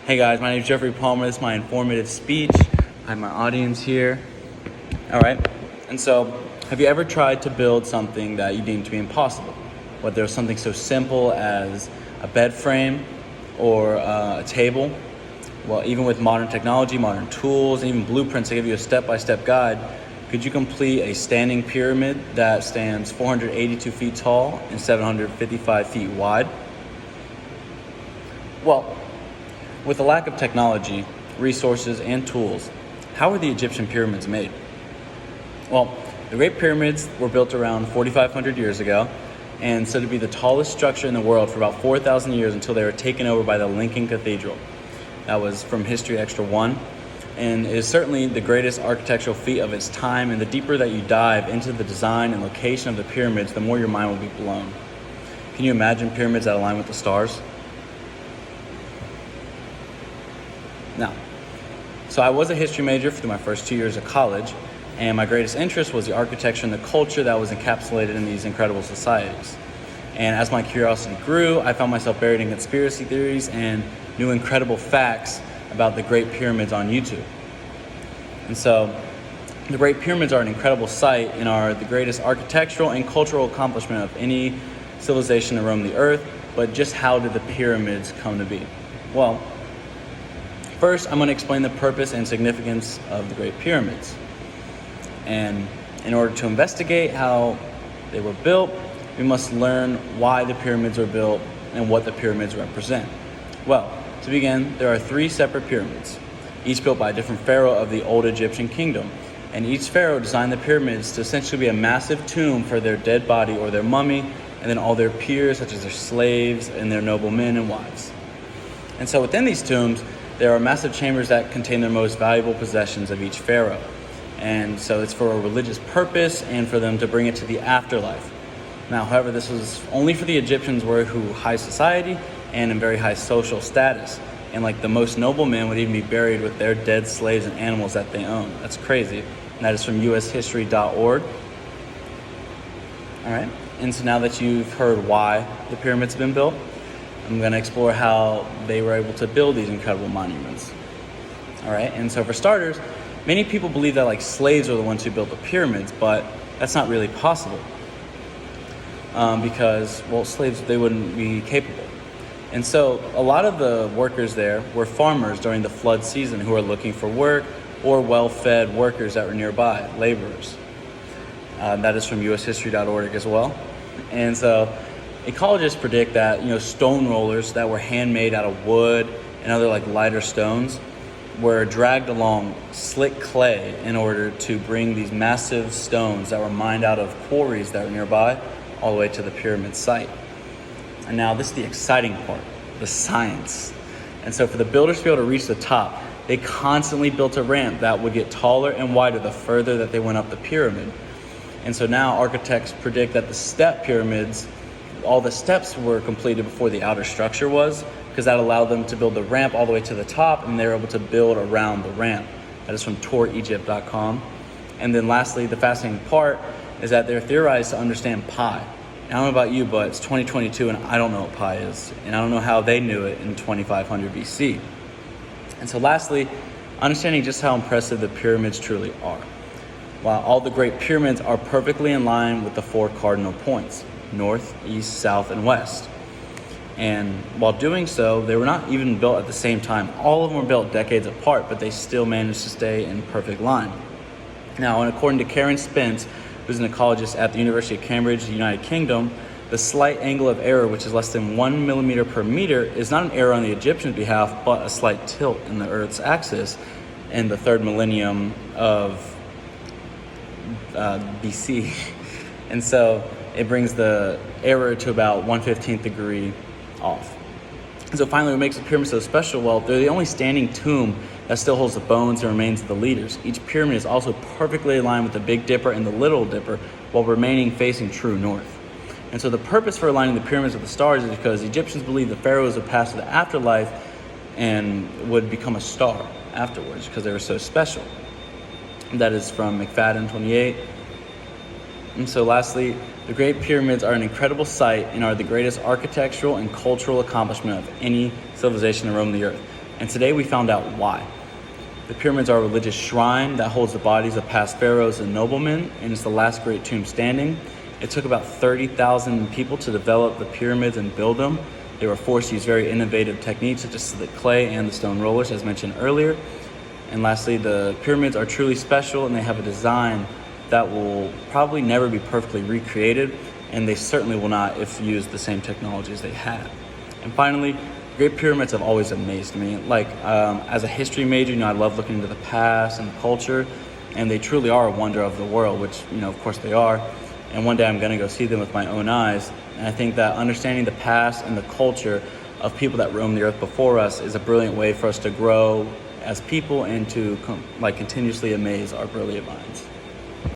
Hey guys, my name is Jeffrey Palmer. This is my informative speech. I have my audience here. All right. And so, have you ever tried to build something that you deemed to be impossible? Whether it was something so simple as a bed frame or a table. Well, even with modern technology, modern tools, and even blueprints that give you a step-by-step guide, could you complete a standing pyramid that stands 482 feet tall and 755 feet wide? Well, with the lack of technology, resources, and tools, how were the Egyptian pyramids made? Well, the Great Pyramids were built around 4,500 years ago, and said to be the tallest structure in the world for about 4,000 years until they were taken over by the Lincoln Cathedral. That was from History Extra 1, and is certainly the greatest architectural feat of its time, and the deeper that you dive into the design and location of the pyramids, the more your mind will be blown. Can you imagine pyramids that align with the stars? Now, so I was a history major through my first 2 years of college, and my greatest interest was the architecture and the culture that was encapsulated in these incredible societies. And as my curiosity grew, I found myself buried in conspiracy theories and new incredible facts about the Great Pyramids on YouTube. And so, the Great Pyramids are an incredible sight and are the greatest architectural and cultural accomplishment of any civilization to roam the earth. But just how did the pyramids come to be? Well, first, I'm going to explain the purpose and significance of the Great Pyramids. And in order to investigate how they were built, we must learn why the pyramids were built and what the pyramids represent. Well, to begin, there are 3 separate pyramids, each built by a different pharaoh of the old Egyptian kingdom. And each pharaoh designed the pyramids to essentially be a massive tomb for their dead body or their mummy, and then all their peers, such as their slaves and their noblemen and wives. And so within these tombs, there are massive chambers that contain their most valuable possessions of each pharaoh. And so it's for a religious purpose and for them to bring it to the afterlife. Now, however, this was only for the Egyptians who high society and in very high social status. And like the most noble men would even be buried with their dead slaves and animals that they own. That's crazy. And that is from ushistory.org. All right. And so now that you've heard why the pyramids have been built, I'm going to explore how they were able to build these incredible monuments. All right. And so for starters, many people believe that like slaves are the ones who built the pyramids, but that's not really possible. Because, well, slaves, they wouldn't be capable. And so a lot of the workers there were farmers during the flood season who were looking for work, or well-fed workers that were nearby, laborers. That is from ushistory.org as well. And so ecologists predict that, stone rollers that were handmade out of wood and other like lighter stones were dragged along slick clay in order to bring these massive stones that were mined out of quarries that were nearby all the way to the pyramid site. And now this is the exciting part, the science. And so for the builders to be able to reach the top, they constantly built a ramp that would get taller and wider the further that they went up the pyramid. And so now architects predict that the step pyramids, all the steps were completed before the outer structure was, because that allowed them to build the ramp all the way to the top, and they were able to build around the ramp. That is from touregypt.com. And then lastly, the fascinating part is that they're theorized to understand pi. Now, I don't know about you, but it's 2022 and I don't know what pi is. And I don't know how they knew it in 2500 BC. And so lastly, understanding just how impressive the pyramids truly are. While all the Great Pyramids are perfectly in line with the 4 cardinal points, north, east, south, and west. And while doing so, they were not even built at the same time. All of them were built decades apart, but they still managed to stay in perfect line. Now, and according to Karen Spence, who's an ecologist at the University of Cambridge, the United Kingdom, the slight angle of error, which is less than 1 millimeter per meter, is not an error on the Egyptians' behalf, but a slight tilt in the Earth's axis in the 3rd millennium of BC. And so it brings the error to about 1/15 degree off. And so finally, what makes the pyramid so special? Well, they're the only standing tomb that still holds the bones and remains of the leaders. Each pyramid is also perfectly aligned with the Big Dipper and the Little Dipper while remaining facing true north. And so the purpose for aligning the pyramids with the stars is because Egyptians believed the pharaohs would pass to the afterlife and would become a star afterwards because they were so special. That is from McFadden 28. And so lastly, the Great Pyramids are an incredible sight and are the greatest architectural and cultural accomplishment of any civilization to roam the earth. And today we found out why. The pyramids are a religious shrine that holds the bodies of past pharaohs and noblemen, and it's the last great tomb standing. It took about 30,000 people to develop the pyramids and build them. They were forced to use very innovative techniques such as the clay and the stone rollers, as mentioned earlier. And lastly, the pyramids are truly special, and they have a design that will probably never be perfectly recreated, and they certainly will not if used the same technologies they had. And finally, Great Pyramids have always amazed me. As a history major, I love looking into the past and the culture, and they truly are a wonder of the world, which, of course they are. And one day I'm gonna go see them with my own eyes. And I think that understanding the past and the culture of people that roamed the earth before us is a brilliant way for us to grow as people and to continuously amaze our brilliant minds.